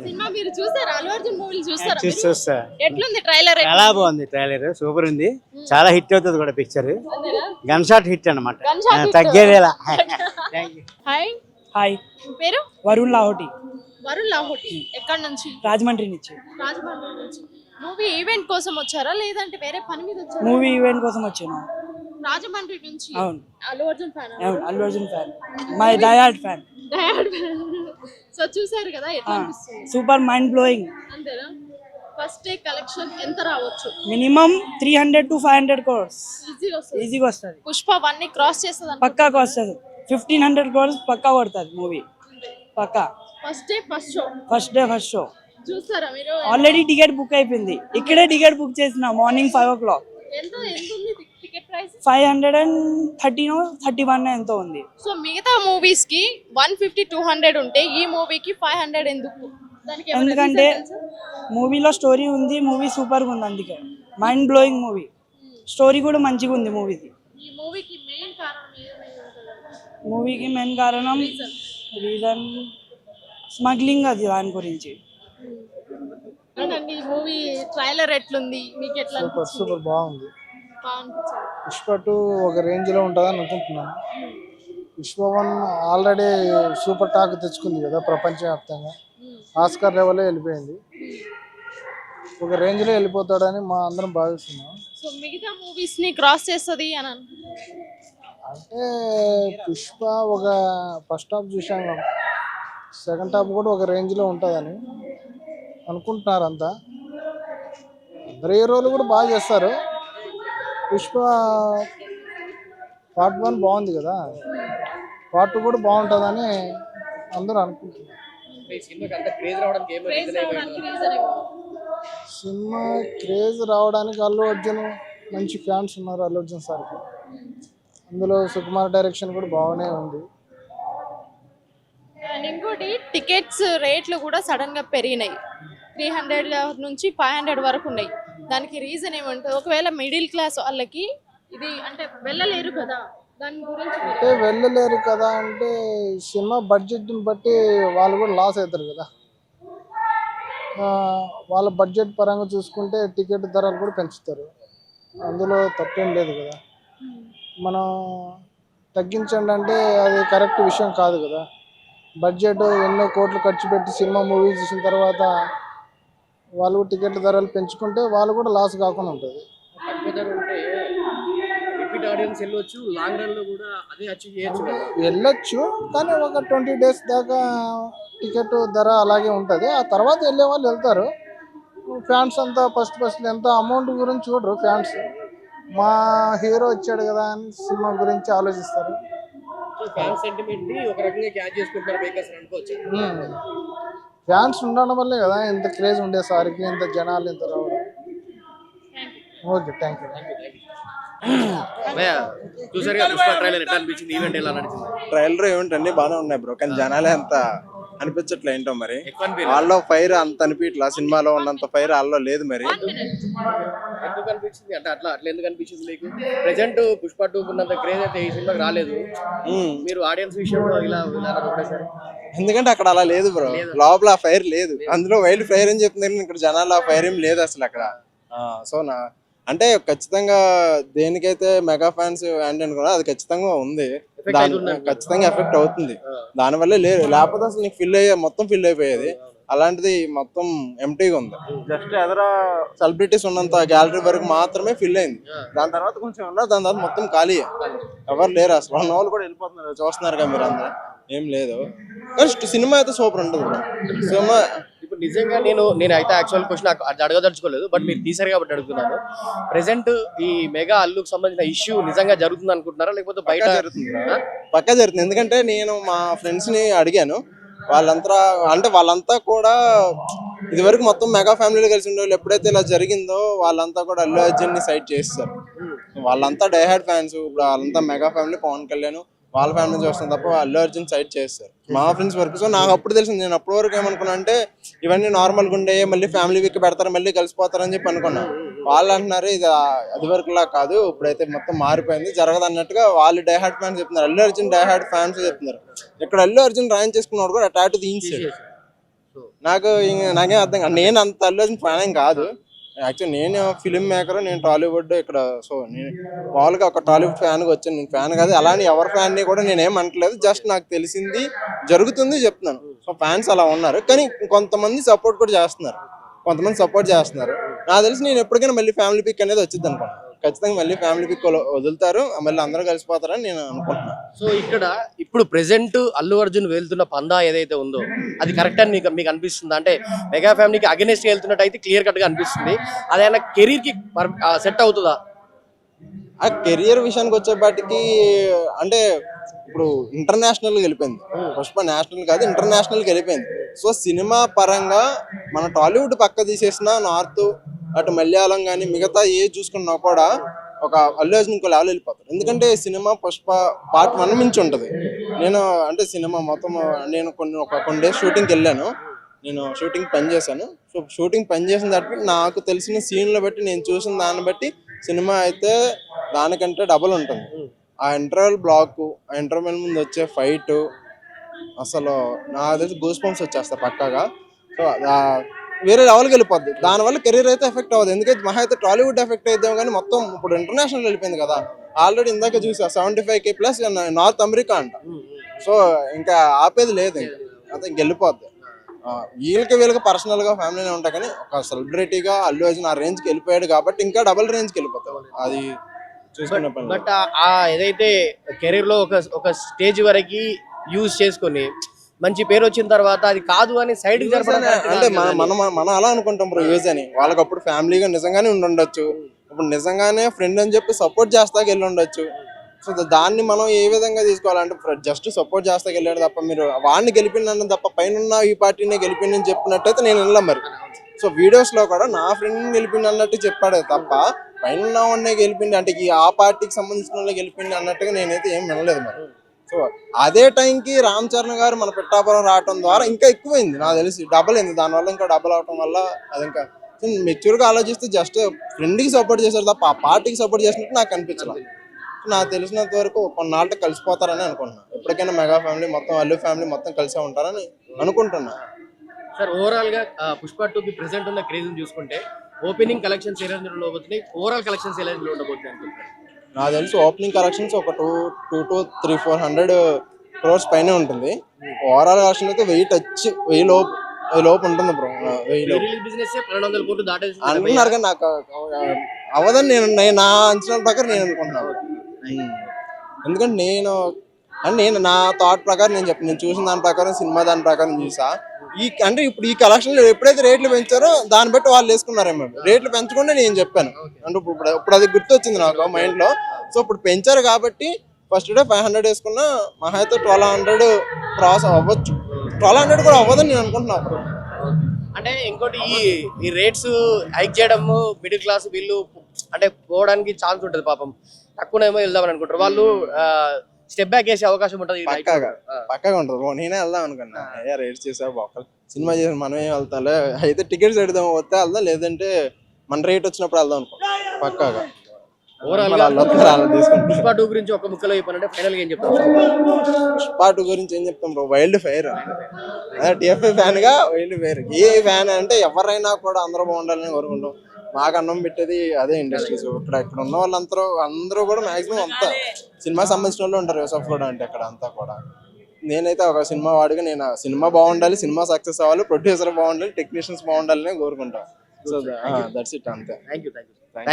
Cinema మీరు చూసారా? అల్లు అర్జున్ మూవీలు చూసారా? చూస్తా. ఎట్లుంది ట్రైలర్? చాలా బాగుంది ట్రైలర్, సూపర్ ఉంది. చాలా హిట్ అవుతుంది కూడా పిక్చర్. గన్ షాట్ హిట్ అన్నమాట, తగ్గేదేలా. హాయ్ హాయ్, పేరు? వరుణ్ లాహోటి. వరుణ్ లాహోటి. ఎక్కడి నుంచి? రాజమండ్రి నుంచి. రాజమండ్రి నుంచి. మూవీ ఈవెంట్ కోసం వచ్చారా లేదంటే వేరే పని మీద వచ్చారా? మూవీ ఈవెంట్ కోసం వచ్చాను. రాజమండ్రి నుంచి. అవును. అల్లు అర్జున్ ఫ్యాన్? అవును, Allu Arjun fan, my diehard fan. So చూసారు కదా, ఎట్లా అనిపిస్తుంది? Super, mind blowing. అంతేనా? ఫస్ట్ డే కలెక్షన్ ఎంత రావచ్చు? మినిమం 300 to 500 crores ఈజీగా వస్తుంది. పుష్ప 1 ని క్రాస్ చేస్తుంది పక్కాగా వస్తుంది. 1500 crores పక్కా కొడుతుంది మూవీ, పక్కా. ఫస్ట్ డే ఫస్ట్ షో చూస్తారా మీరు? ఆల్రెడీ టికెట్ బుక్ అయిపోయింది. ఇక్కడే టికెట్ బుక్ చేసిన మార్నింగ్ 5 o'clock. ఎంత ఉంది టికెట్ ప్రైస్? 531 ఎంతో ఉంది. సో మిగతా మూవీస్ కి 150-200 ఉంటే ఈ మూవీకి 500 ఎందుకు? ఎందుకంటే మూవీలో స్టోరీ ఉంది, మూవీ సూపర్ గా ఉంది, అందుకే మైండ్ బ్లోయింగ్ మూవీ. స్టోరీ కూడా మంచిగా ఉంది మూవీది. ఈ మూవీకి మెయిన్ కారణం ఏమైనా? మూవీకి మెయిన్ కారణం రీజన్ స్మగ్లింగ్, అది దాని గురించి. ఈ మూవీ ట్రైలర్ ఎట్లుంది మీకు? ఎట్లా? సూపర్ బాగుంది. పుష్ప 2 ఒక రేంజ్ లో ఉంటుందని అనుకుంటున్నాను. పుష్ప 1 ఆల్రెడీ సూపర్ టాక్ తెచ్చుకుంది కదా ప్రపంచవ్యాప్తంగా, ఆస్కార్ లెవెల్లో వెళ్ళిపోయింది. ఒక రేంజ్ లో వెళ్ళిపోతాడని మా అందరం భావిస్తున్నాం. సో మిగతా మూవీస్ ని క్రాస్ చేస్తుంది అని అంటే పుష్ప ఒక ఫస్ట్ హాఫ్ చూసాము, సెకండ్ హాఫ్ కూడా ఒక రేంజ్ లో ఉంటుందని అనుకుంటున్నారు అంతా. అందరు హీరోలు కూడా బాగా చేస్తారు. పుష్ప పార్ట్ 1 బాగుంది కదా, పార్ట్ 2 కూడా బాగుంటుందని అందరూ అనుకుంటున్నారు. సినిమా క్రేజ్ రావడానికి అల్లు అర్జున్ మంచి ఫ్యాన్స్ ఉన్నారు. అల్లు అర్జున్ సార్కి అందులో సుకుమార్ డైరెక్షన్ కూడా బాగానే ఉంది. ఇంకోటి టికెట్స్ రేట్లు కూడా సడన్ గా పెరిగినాయి. 300 నుంచి 500 వరకు ఉన్నాయి. దానికి రీజన్ ఏమంటారు? ఒకవేళ మిడిల్ క్లాస్ వాళ్ళకి ఇది అంటే వెళ్ళలేరు కదా, దాని గురించి అంటే వెళ్ళలేరు కదా అంటే సినిమా బడ్జెట్ని బట్టి వాళ్ళు కూడా లాస్ అవుతారు కదా. వాళ్ళ బడ్జెట్ పరంగా చూసుకుంటే టికెట్ ధరలు కూడా పెంచుతారు, అందులో తప్పేం లేదు కదా. మనం తగ్గించండి అంటే అది కరెక్ట్ విషయం కాదు కదా. బడ్జెట్ ఎన్నో కోట్లు ఖర్చు పెట్టి సినిమా మూవీ చూసిన తర్వాత వాళ్ళు టికెట్ ధరలు పెంచుకుంటే వాళ్ళు కూడా లాస్ కాకుండా ఉంటుంది. వెళ్ళొచ్చు కానీ ఒక 20 days దాకా టికెట్ ధర అలాగే ఉంటుంది. ఆ తర్వాత వెళ్ళే వాళ్ళు వెళ్తారు. ఫ్యాన్స్ అంతా ఫస్ట్ ఎంత అమౌంట్ గురించి చూడరు. ఫ్యాన్స్ మా హీరో వచ్చాడు కదా అని సినిమా గురించి ఆలోచిస్తారు. ఫ్యాన్స్ ఉండడం వల్లే కదా ఇంత క్రేజ్ ఉండేసరికి ఇంత జనాలు ఇంత రావడం. Okay, thank you. Trailer event అన్ని బాగానే ఉన్నాయి బ్రో, కానీ జనాలే అంత అనిపించట్లే ఏంటో మరి. వాళ్ళలో ఫైర్ అంత అనిపించట్లా, సినిమాలో ఉన్నంత ఫైర్ వాళ్ళలో లేదు మరి. ఎందుకు అనిపించింది అంటే అట్లా ఎందుకు అనిపించింది మీకు? ప్రెసెంట్ పుష్ప 2 ఉన్నంత క్రేజ్ అయితే ఈ సినిమాకి రాలేదు. మీరు ఆడియన్స్ విషయంలో ఇలా సార్? ఎందుకంటే అక్కడ అలా లేదు బ్రో, లోపల ఆ ఫైర్ లేదు. అందులో వైల్డ్ ఫైర్ అని చెప్తున్నారు, ఇక్కడ జనాలు ఆ ఫైర్ ఏం లేదు అసలు అక్కడ. సో అంటే ఖచ్చితంగా దేనికైతే మెగా ఫ్యాన్స్ ఏంటంటే కూడా అది ఖచ్చితంగా ఉంది, ఖచ్చితంగా ఎఫెక్ట్ అవుతుంది. దానివల్లే లేదు, లేకపోతే అసలు నీకు మొత్తం ఫిల్ అయిపోయేది. అలాంటిది మొత్తం ఎంటీగా ఉంది. జస్ట్ ఎదర సెలబ్రిటీస్ ఉన్నంత గ్యాలరీ వరకు మాత్రమే ఫిల్ అయింది. దాని తర్వాత కొంచెం ఉన్నారు, దాని తర్వాత మొత్తం ఖాళీ, ఎవరు లేరు అసలు. ఉన్న వాళ్ళు కూడా వెళ్ళిపోతున్నారు, చూస్తున్నారు కదా మీరు అందరూ. ఏం లేదు, సినిమా అయితే సూపర్ ఉంటుంది బ్రో. సినిమా ఇప్పుడు నిజంగా నేను అయితే యాక్చువల్ క్వశ్చన్ అది అడగదలుచుకోలేదు, బట్ మీరు తీసారు కాబట్టి అడుగుతున్నాను. ప్రెసెంట్ ఈ మెగా అల్లుకు సంబంధించిన ఇష్యూ నిజంగా జరుగుతుంది అనుకుంటున్నారా లేకపోతే బయట జరుగుతుంది? పక్కా జరుగుతుంది. ఎందుకంటే నేను మా ఫ్రెండ్స్ ని అడిగాను, వాళ్ళంతా కూడా ఇదివరకు మొత్తం మెగా ఫ్యామిలీలో కలిసి ఉండేవాళ్ళు. ఎప్పుడైతే ఇలా జరిగిందో వాళ్ళంతా కూడా అల్లు అర్జున్ ని సైడ్ చేస్తారు. వాళ్ళంతా డైహార్డ్ ఫ్యాన్స్. ఇప్పుడు వాళ్ళంతా మెగా ఫ్యామిలీ, పవన్ కళ్యాణ్ వాళ్ళ ఫ్యామిలీ చూస్తాం తప్ప అల్లు అర్జున్ సైడ్ చేస్తారు మా ఫ్రెండ్స్ వరకు. సో నాకు అప్పుడు తెలిసింది, నేను అప్పటి వరకు ఏమనుకున్నా అంటే ఇవన్నీ నార్మల్గా ఉండే, మళ్ళీ ఫ్యామిలీ వీక్ పెడతారు, మళ్ళీ కలిసిపోతారని చెప్పి అనుకున్నా. వాళ్ళు అంటున్నారు ఇది అది వరకులా కాదు, ఇప్పుడైతే మొత్తం మారిపోయింది, జరగదు అన్నట్టుగా వాళ్ళు డైహార్డ్ ఫ్యాన్స్ చెప్తున్నారు. అల్లు అర్జున్ డైహార్డ్ ఫ్యాన్స్ చెప్తున్నారు. ఇక్కడ అల్లు అర్జున్ రాయన్ చేసుకున్నాడు కూడా టాటూ తీయించాడు. నాకేం అర్థం కాదు. నేను అంత అల్లు అర్జున్ ఫ్యాన్ ఏం కాదు. యాక్చువల్లీ నేను ఫిలిం మేకర్, నేను టాలీవుడ్ ఇక్కడ. సో నేను మామూలుగా ఒక టాలీవుడ్ ఫ్యాన్గా వచ్చాను. నేను ఫ్యాన్ కాదు, అలానే ఎవరి ఫ్యాన్ని కూడా నేనేం అంటలేదు. జస్ట్ నాకు తెలిసింది జరుగుతుంది చెప్తున్నాను. సో ఫ్యాన్స్ అలా ఉన్నారు, కానీ కొంతమంది సపోర్ట్ కూడా చేస్తున్నారు. నాకు తెలిసి నేను ఎప్పటికైనా మళ్ళీ ఫ్యామిలీ పిక్ అనేది వచ్చింది అనుకున్నాను. ఖచ్చితంగా మళ్ళీ ఫ్యామిలీ పిక్ వదులుతారు, మళ్ళీ అందరూ కలిసిపోతారని నేను అనుకుంటున్నాను. సో ఇక్కడ ఇప్పుడు ప్రెసెంట్ అల్లు అర్జున్ వెళ్తున్న పందా ఏదైతే ఉందో అది కరెక్ట్ అని మీకు అనిపిస్తుందా? అంటే మెగా ఫ్యామిలీకి అగెనెస్ట్ వెళ్తున్నట్టు అయితే క్లియర్ కట్ గా అనిపిస్తుంది. అది ఆయన కెరీర్ కి సెట్ అవుతుందా? ఆ కెరియర్ విషయానికి వచ్చేపాటికి అంటే ఇప్పుడు ఇంటర్నేషనల్ వెళ్ళిపోయింది. పుష్ప నేషనల్ కాదు, ఇంటర్నేషనల్ వెళ్ళిపోయింది. సో సినిమా పరంగా మన టాలీవుడ్ పక్క తీసేసిన నార్త్ అటు మలయాళం కానీ మిగతా ఏ చూసుకున్నా కూడా ఒక అల్లు అర్జున్ ఇంకో లెవెల్ వెళ్ళిపోతారు. ఎందుకంటే సినిమా పుష్ప పార్ట్ 1 మించి ఉంటుంది. నేను అంటే సినిమా మొత్తం నేను కొన్ని డేస్ షూటింగ్కి వెళ్ళాను. నేను షూటింగ్ పని చేశాను. సో షూటింగ్ పని చేసిన దాటి నాకు తెలిసిన సీన్లు బట్టి, నేను చూసిన దాన్ని బట్టి సినిమా అయితే దానికంటే డబుల్ ఉంటుంది. ఆ ఇంటర్వెల్ బ్లాక్, ఆ ఇంటర్వెల్ ముందు వచ్చే ఫైట్, అసలు నాకు తెలిసి గూస్ బంప్స్ వచ్చేస్తాయి పక్కాగా. సో వేరే లెవెల్కి వెళ్ళిపోద్ది. దానివల్ల కెరీర్ అయితే ఎఫెక్ట్ అవ్వదు. ఎందుకంటే మహా అయితే టాలీవుడ్ ఎఫెక్ట్ అయిద్దాం, కానీ మొత్తం ఇప్పుడు ఇంటర్నేషనల్ వెళ్ళిపోయింది కదా. ఆల్రెడీ ఇందాక చూసా 75K ప్లస్ నార్త్ అమెరికా అంట. సో ఇంకా ఆపేది లేదు, ఇంకా వెళ్ళిపోద్ది. వీళ్ళకి పర్సనల్గా ఫ్యామిలీనే ఉంటాయి, కానీ ఒక సెలబ్రిటీగా అల్లు అర్జున్ ఆ రేంజ్కి వెళ్ళిపోయాడు కాబట్టి ఇంకా డబుల్ రేంజ్కి వెళ్ళిపోతాడు. అది చూసుకునే పని. బట్ ఏదైతే కెరీర్ లో ఒక స్టేజ్ వరకు యూజ్ చేసుకొని మంచి పేరు వచ్చిన తర్వాత అది కాదు అని సైడ్ అంటే మనం అలా అనుకుంటాం బ్రో యూజ్ అని. వాళ్ళకి అప్పుడు ఫ్యామిలీగా నిజంగానే ఉండొచ్చు, ఇప్పుడు నిజంగానే ఫ్రెండ్ అని చెప్పి సపోర్ట్ చేస్తాకి వెళ్ళి ఉండొచ్చు. సో దాన్ని మనం ఏ విధంగా తీసుకోవాలంటే జస్ట్ సపోర్ట్ చేస్తాకి వెళ్ళాడు తప్ప, మీరు వాడిని గెలిపిండి తప్ప పైన ఈ పార్టీనే గెలిపిండి అని చెప్పినట్టయితే నేను వెళ్ళాం మరి. సో వీడియోస్ లో కూడా నా ఫ్రెండ్ గెలిపిండి అన్నట్టు చెప్పాడే తప్ప పైన వాడినే గెలిపిండి అంటే ఆ పార్టీకి సంబంధించిన వాళ్ళే గెలిపిండి అన్నట్టుగా నేనైతే ఏం వినలేదు మరి. సో అదే టైంకి రామ్ చరణ్ గారు మన పిఠాపురం రావడం ద్వారా ఇంకా ఎక్కువైంది, నాకు తెలిసి డబుల్ అయింది. దానివల్ల ఇంకా డబుల్ అవటం వల్ల అది ఇంకా మెచ్యూర్గా ఆలోచిస్తే జస్ట్ ఫ్రెండ్కి సపోర్ట్ చేశారు తప్ప ఆ పార్టీకి సపోర్ట్ చేసినట్టు నాకు అనిపించలేదు. నాకు తెలిసినంత వరకు కొన్నాళ్ళకి కలిసిపోతారని అనుకుంటున్నాను. ఎప్పటికైనా మెగా ఫ్యామిలీ మొత్తం, అల్లు ఫ్యామిలీ మొత్తం కలిసే ఉంటారని అనుకుంటున్నా. సార్ ఓవరాల్ గా పుష్ప 2కి ప్రెసెంట్ ఉన్న క్రేజ్ చూసుకుంటే ఓపెనింగ్ కలెక్షన్స్ ఏ రేంజ్ లో ఉండబోతున్నాయి, ఓవరాల్ కలెక్షన్స్ ఏ రేంజ్ లో ఉండబోతున్నాయి అనుకుంటున్నారు? నాకు తెలిసి ఓపెనింగ్ కలెక్షన్స్ ఒక 200 to 300-400 crores పైనే ఉంటుంది. ఓవరాల్ కలెక్షన్ అయితే 1000 లోపు ఉంటుంది బ్రో. 1000 లోపు బిజినెస్ 1200 కోట్లు దాటేసి అంటున్నారు, కానీ నాకు అవదని నేను నా అంచనాల ప్రకారం నేను అనుకుంటున్నాను. ఎందుకంటే నేను నా థాట్ ప్రకారం నేను చూసిన దాని ప్రకారం, సినిమా దాని ప్రకారం చూసా. అంటే ఇప్పుడు ఈ కలెక్షన్లు ఎప్పుడైతే రేట్లు పెంచారో దాన్ని బట్టి వాళ్ళు వేసుకున్నారేమో. రేట్లు పెంచకుండా నేను చెప్పాను అంటే ఇప్పుడు అది గుర్తొచ్చింది నాకు మైండ్ లో. సో ఇప్పుడు పెంచారు కాబట్టి ఫస్ట్ డే 500 వేసుకున్నా, మహా అయితే 1200 క్రాస్ అవ్వచ్చు. 1200 కూడా అవ్వదని నేను అనుకుంటున్నాను. అంటే ఇంకోటి ఈ రేట్స్ హైక్ చేయడము మిడిల్ క్లాస్ వీళ్ళు అంటే పోవడానికి ఛాన్స్ ఉంటుంది. పాపం తక్కువనేమో వెళ్దామని అనుకుంటారు వాళ్ళు, స్టెప్ బ్యాక్ వేసే అవకాశం ఉంటుంది. పక్కాగా ఉంటుంది. నేనే వెళ్దాం అనుకున్నా, అయ్యా రేట్స్ చేసావు బాగా సినిమా చేసి మనమే వెళ్తాంలే, అయితే టికెట్స్ పెడదాం వస్తే వెళ్దాం, లేదంటే మన రేట్ వచ్చినప్పుడు వెళ్దాం అనుకో. పక్కాగా ఓవరాల్ పుష్ప 2 గురించి ఒక ముక్కలో చెప్పాలంటే ఫైనల్ గా ఏం చెప్తాం? పుష్ప 2 గురించి ఏం చెప్తాం bro, wild fire. TFI fan గా వైల్డ్ ఫైర్. ఏ ఫ్యాన్ అంటే ఎవరైనా కూడా అందరూ బాగుండాలని కోరుకుంటాం. మాకు అన్నం పెట్టేది అదే ఇండస్ట్రీస్. ఇక్కడ ఉన్న వాళ్ళందరూ కూడా మాక్సిమం అంతా సినిమా సంబంధించిన వాళ్ళు ఉంటారు. యూసఫ్ కూడా అంటే అక్కడ అంతా కూడా. నేనైతే ఒక సినిమా వాడిగా నేను సినిమా బాగుండాలి, సినిమా సక్సెస్ అవ్వాలి, ప్రొడ్యూసర్ బాగుండాలి, టెక్నీషియన్స్ బాగుండాలని కోరుకుంటాను. సో దట్స్ ఇట్, అంతే. Thank you.